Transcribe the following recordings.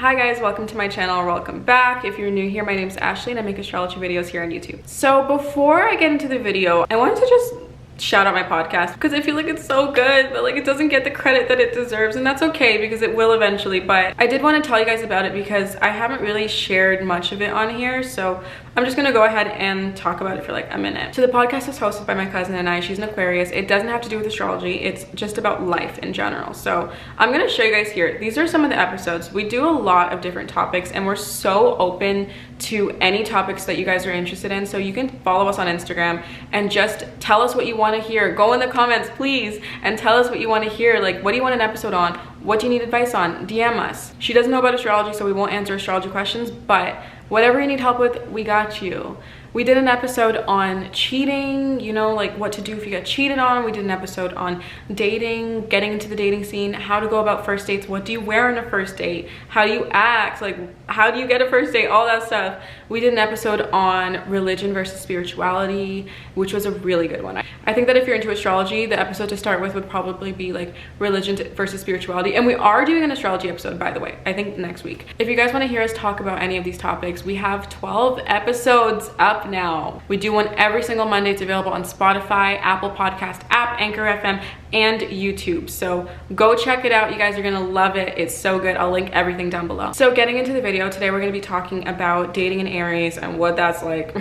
Hi guys, welcome to my channel, or welcome back. If you're new here, my name is Ashley and I make astrology videos here on YouTube. So before I get into the video, I wanted to just shout out my podcast because I feel like it's so good, but like it doesn't get the credit that it deserves, and that's okay because it will eventually. But I did want to tell you guys about it because I haven't really shared much of it on here, so I'm just gonna go ahead and talk about it for like a minute. So the podcast is hosted by my cousin and I. She's an Aquarius. It doesn't have to do with astrology, it's just about life in general. So I'm gonna show you guys here. These are some of the episodes. We do a lot of different topics and we're so open to any topics that you guys are interested in. So you can follow us on Instagram and just tell us what you want to hear. Go in the comments please and tell us what you want to hear. Like, what do you want an episode on? What do you need advice on? DM us. She doesn't know about astrology, so we won't answer astrology questions, but whatever you need help with, we got you. We did an episode on cheating, you know, like what to do if you get cheated on. We did an episode on dating, getting into the dating scene, how to go about first dates, what do you wear on a first date, how do you act, like how do you get a first date, all that stuff. We did an episode on religion versus spirituality, which was a really good one. I think that if you're into astrology, the episode to start with would probably be like religion versus spirituality. And we are doing an astrology episode, by the way, I think next week. If you guys want to hear us talk about any of these topics, we have 12 episodes up now. We do one every single Monday. It's available on Spotify, Apple Podcast app, Anchor FM, and YouTube. So go check it out. You guys are gonna love it. It's so good. I'll link everything down below. So getting into the video, today we're gonna be talking about dating an Aries and what that's like.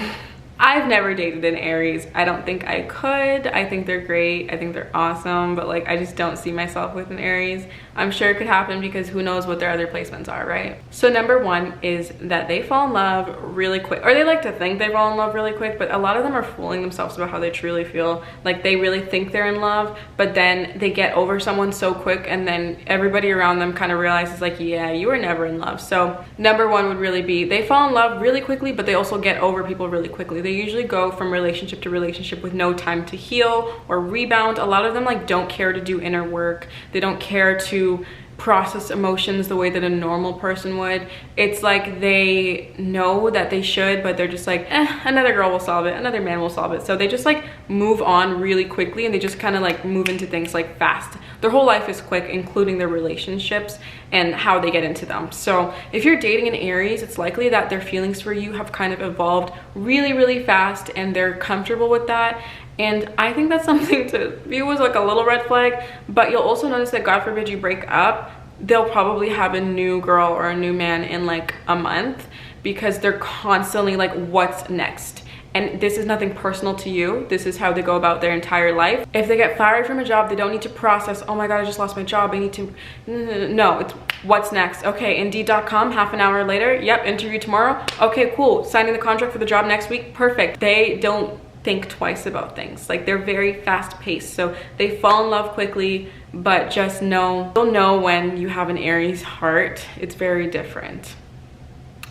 I've never dated an Aries. I don't think I could. I think they're great. I think they're awesome, but like I just don't see myself with an Aries. I'm sure it could happen because who knows what their other placements are, right? So number one is that they fall in love really quick, or they like to think they fall in love really quick, but a lot of them are fooling themselves about how they truly feel. Like they really think they're in love, but then they get over someone so quick and then everybody around them kind of realizes like, yeah, you were never in love. So number one would really be they fall in love really quickly, but they also get over people really quickly. They usually go from relationship to relationship with no time to heal or rebound. A lot of them like don't care to do inner work. They don't care to process emotions the way that a normal person would. It's like they know that they should, but they're just like, another girl will solve it, another man will solve it. So they just like move on really quickly and they just kind of like move into things like fast. Their whole life is quick, including their relationships and how they get into them. So if you're dating an Aries, it's likely that their feelings for you have kind of evolved really, really fast and they're comfortable with that. And I think that's something to view as like a little red flag, but you'll also notice that God forbid you break up, they'll probably have a new girl or a new man in like a month because they're constantly like, what's next? And this is nothing personal to you. This is how they go about their entire life. If they get fired from a job, they don't need to process, oh my God, I just lost my job. I need to, no, it's what's next? Okay, Indeed.com, half an hour later, yep, interview tomorrow. Okay, cool, signing the contract for the job next week, perfect. They don't think twice about things. Like they're very fast paced. So they fall in love quickly, but just know, you'll know when you have an Aries heart, it's very different.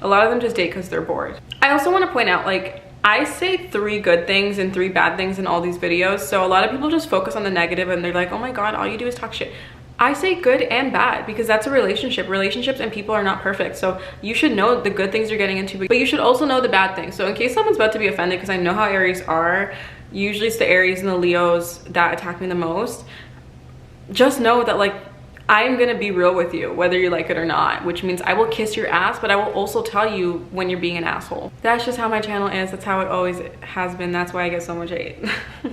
A lot of them just date because they're bored. I also want to point out, like, I say 3 good things and 3 bad things in all these videos. So a lot of people just focus on the negative and they're like, oh my God, all you do is talk shit. I say good and bad because that's a relationship. Relationships and people are not perfect. So you should know the good things you're getting into, but you should also know the bad things. So in case someone's about to be offended, because I know how Aries are, usually it's the Aries and the Leos that attack me the most. Just know that like, I'm gonna be real with you, whether you like it or not, which means I will kiss your ass, but I will also tell you when you're being an asshole. That's just how my channel is. That's how it always has been. That's why I get so much hate.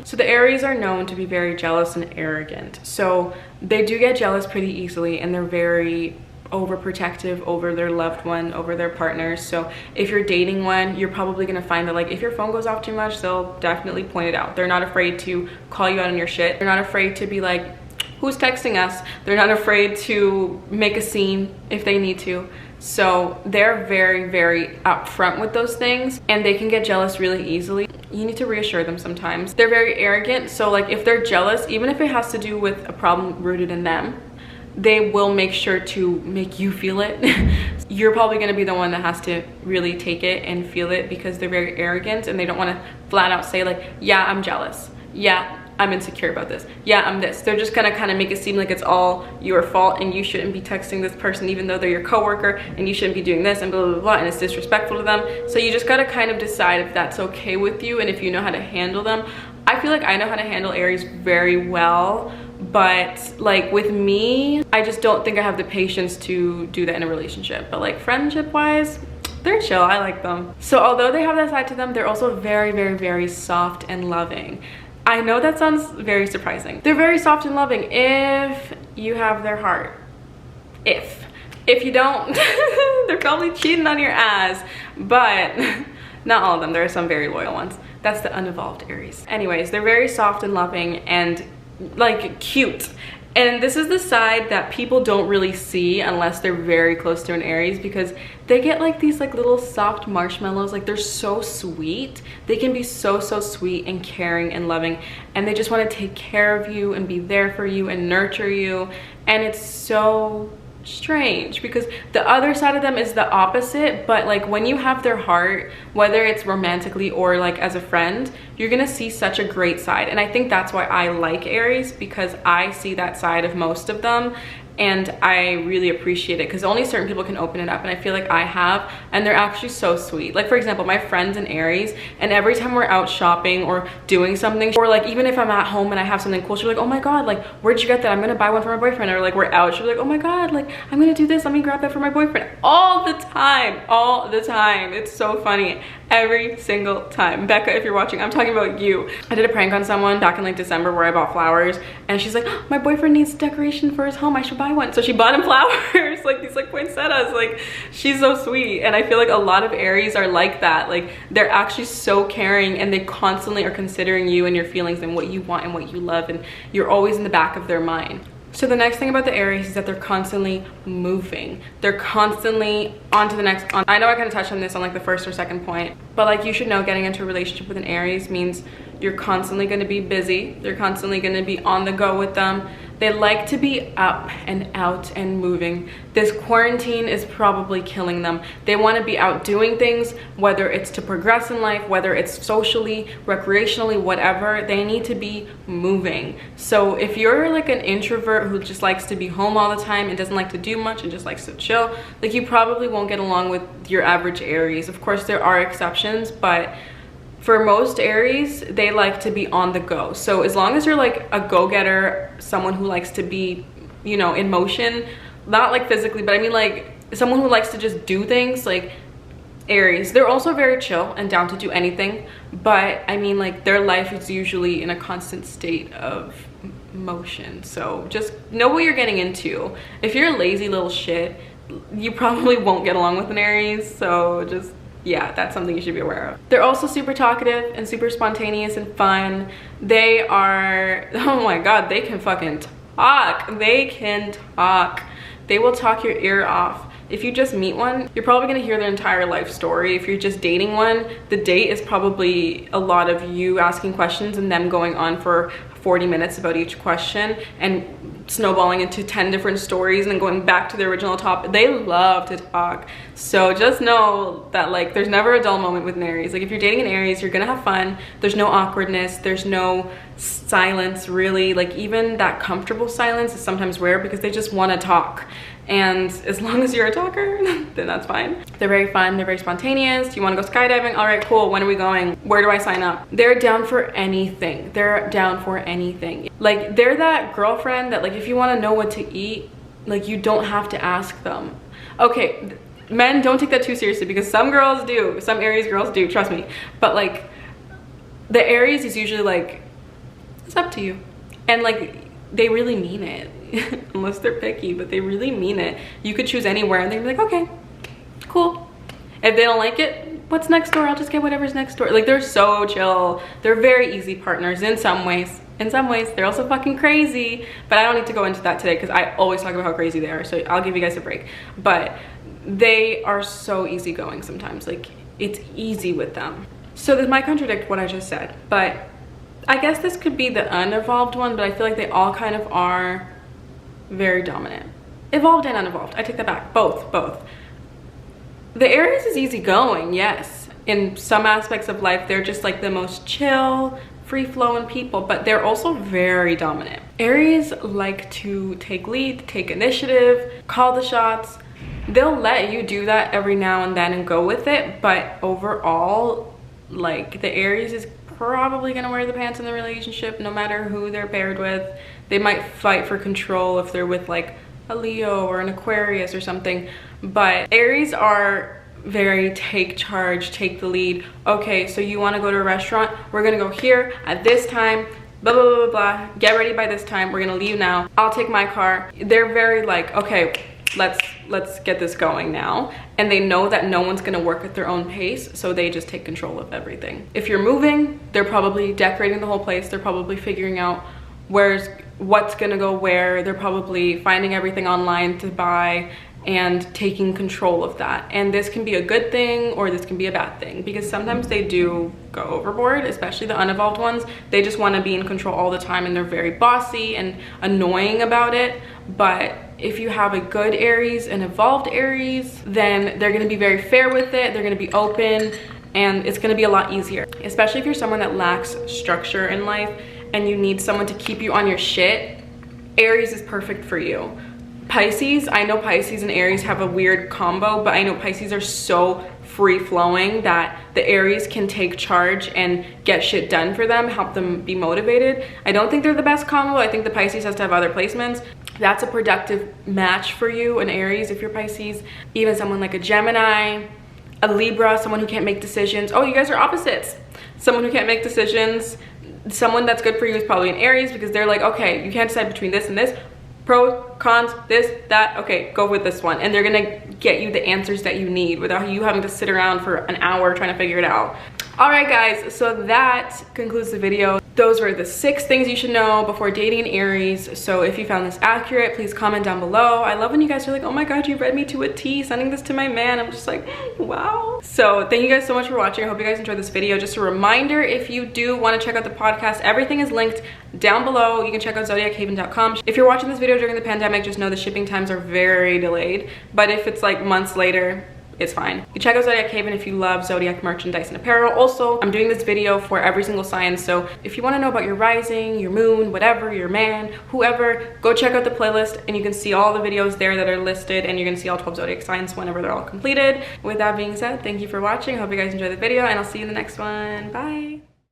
So the Aries are known to be very jealous and arrogant. So they do get jealous pretty easily and they're very overprotective over their loved one, over their partners. So if you're dating one, you're probably gonna find that like if your phone goes off too much, they'll definitely point it out. They're not afraid to call you out on your shit. They're not afraid to be like, who's texting us? They're not afraid to make a scene if they need to. So they're very, very upfront with those things and they can get jealous really easily. You need to reassure them sometimes. They're very arrogant. So like if they're jealous, even if it has to do with a problem rooted in them, they will make sure to make you feel it. You're probably gonna be the one that has to really take it and feel it because they're very arrogant and they don't wanna flat out say like, yeah, I'm jealous. Yeah, I'm insecure about this. Yeah, I'm this. They're just gonna kind of make it seem like it's all your fault and you shouldn't be texting this person even though they're your coworker, and you shouldn't be doing this and blah, blah, blah, and it's disrespectful to them. So you just gotta kind of decide if that's okay with you and if you know how to handle them. I feel like I know how to handle Aries very well, but like with me, I just don't think I have the patience to do that in a relationship. But like friendship wise, they're chill. I like them. So although they have that side to them, they're also very, very, very soft and loving. I know that sounds very surprising. They're very soft and loving if you have their heart. If you don't, they're probably cheating on your ass. But not all of them. There are some very loyal ones. That's the unevolved Aries. Anyways, they're very soft and loving and like cute. And this is the side that people don't really see unless they're very close to an Aries, because they get like these like little soft marshmallows. Like they're so sweet. They can be so, so sweet and caring and loving. And they just want to take care of you and be there for you and nurture you. And it's so strange because the other side of them is the opposite. But like when you have their heart, whether it's romantically or like as a friend, you're gonna see such a great side. And I think that's why I like Aries, because I see that side of most of them and I really appreciate it, because only certain people can open it up, and I feel like I have, and they're actually so sweet. Like for example, my friend's an Aries, and every time we're out shopping or doing something, or like even if I'm at home and I have something cool, she's like, oh my god, like where'd you get that? I'm gonna buy one for my boyfriend. Or like we're out, she'll be like, oh my god, like I'm gonna do this, let me grab that for my boyfriend. All the time, all the time. It's so funny. Every single time. Becca, if you're watching, I'm talking about you. I did a prank on someone back in like December where I bought flowers, and she's like, oh, my boyfriend needs decoration for his home, I should buy one. So she bought him flowers, like these like poinsettias. Like she's so sweet. And I feel like a lot of Aries are like that. Like they're actually so caring, and they constantly are considering you and your feelings and what you want and what you love, and you're always in the back of their mind. So the next thing about the Aries is that they're constantly moving. They're constantly on to the next. I know I kind of touched on this on like the first or second point, but like you should know, getting into a relationship with an Aries means you're constantly going to be busy. You're constantly going to be on the go with them. They like to be up and out and moving. This quarantine is probably killing them. They want to be out doing things, whether it's to progress in life, whether it's socially, recreationally, whatever. They need to be moving. So if you're like an introvert who just likes to be home all the time and doesn't like to do much and just likes to chill, like you probably won't get along with your average Aries. Of course, there are exceptions, but for most Aries, they like to be on the go. So as long as you're like a go-getter, someone who likes to be, you know, in motion, not like physically, but I mean like someone who likes to just do things, like Aries. They're also very chill and down to do anything, but I mean like their life is usually in a constant state of motion. So just know what you're getting into. If you're a lazy little shit, you probably won't get along with an Aries. So just, yeah, that's something you should be aware of. They're also super talkative and super spontaneous and fun. They are, oh my god, they can fucking talk. They can talk. They will talk your ear off. If you just meet one, you're probably gonna hear their entire life story. If you're just dating one, the date is probably a lot of you asking questions and them going on for 40 minutes about each question and snowballing into 10 different stories and then going back to the original topic. They love to talk. So just know that like there's never a dull moment with an Aries. Like if you're dating an Aries, you're gonna have fun. There's no awkwardness. There's no silence really. Like even that comfortable silence is sometimes rare because they just want to talk. And as long as you're a talker, then that's fine. They're very fun, they're very spontaneous. You wanna go skydiving? All right, cool, when are we going? Where do I sign up? They're down for anything. They're down for anything. Like they're that girlfriend that like if you wanna know what to eat, like you don't have to ask them. Okay, men, don't take that too seriously because some girls do, some Aries girls do, trust me. But like the Aries is usually like, it's up to you. And like, they really mean it. Unless they're picky, but they really mean it. You could choose anywhere and they'd be like, okay, cool. If they don't like it, what's next door? I'll just get whatever's next door. Like they're so chill. They're very easy partners in some ways. In some ways, they're also fucking crazy, but I don't need to go into that today because I always talk about how crazy they are, so I'll give you guys a break. But they are so easygoing sometimes. Like it's easy with them. So this might contradict what I just said, but I guess this could be the unevolved one, but I feel like they all kind of are very dominant. Evolved and unevolved. I take that back. Both. The Aries is easygoing, yes. In some aspects of life, they're just like the most chill, free-flowing people, but they're also very dominant. Aries like to take lead, take initiative, call the shots. They'll let you do that every now and then and go with it, but overall, like the Aries is probably gonna wear the pants in the relationship no matter who they're paired with. They might fight for control if they're with like a Leo or an Aquarius or something, but Aries are very take charge, take the lead. Okay, so you want to go to a restaurant, we're gonna go here at this time, blah blah blah blah blah, get ready by this time, we're gonna leave now, I'll take my car. They're very like, okay, let's get this going now, and they know that no one's gonna work at their own pace, so they just take control of everything. If you're moving, they're probably decorating the whole place, they're probably figuring out what's gonna go where, they're probably finding everything online to buy and taking control of that. And this can be a good thing or this can be a bad thing, because sometimes they do go overboard, especially the unevolved ones. They just want to be in control all the time and they're very bossy and annoying about it. But if you have a good Aries, an evolved Aries, then they're going to be very fair with it, they're going to be open, and it's going to be a lot easier, especially if you're someone that lacks structure in life and you need someone to keep you on your shit. Aries is perfect for you. Pisces, I know Pisces and Aries have a weird combo, but I know Pisces are so free-flowing that the Aries can take charge and get shit done for them, help them be motivated. I don't think they're the best combo. I think the Pisces has to have other placements. That's a productive match for you, an Aries, if you're Pisces. Even someone like a Gemini, a Libra, someone who can't make decisions. Oh, you guys are opposites. Someone who can't make decisions. Someone that's good for you is probably an Aries, because they're like, okay, you can't decide between this and this. Pros, cons, this, that, okay, go with this one. And they're gonna get you the answers that you need without you having to sit around for an hour trying to figure it out. All right, guys, so that concludes the video. Those were the 6 things you should know before dating an Aries. So if you found this accurate, please comment down below. I love when you guys are like, oh my God, you read me to a T, sending this to my man. I'm just like, wow. So thank you guys so much for watching. I hope you guys enjoyed this video. Just a reminder, if you do want to check out the podcast, everything is linked down below. You can check out zodiachaven.com. If you're watching this video during the pandemic, just know the shipping times are very delayed. But if it's like months later, it's fine. You check out Zodiac Haven if you love zodiac merchandise and apparel. Also, I'm doing this video for every single sign, so if you want to know about your rising, your moon, whatever, your man, whoever, go check out the playlist and you can see all the videos there that are listed, and you're gonna see all 12 zodiac signs whenever they're all completed. With that being said, thank you for watching. I hope you guys enjoyed the video, and I'll see you in the next one. Bye.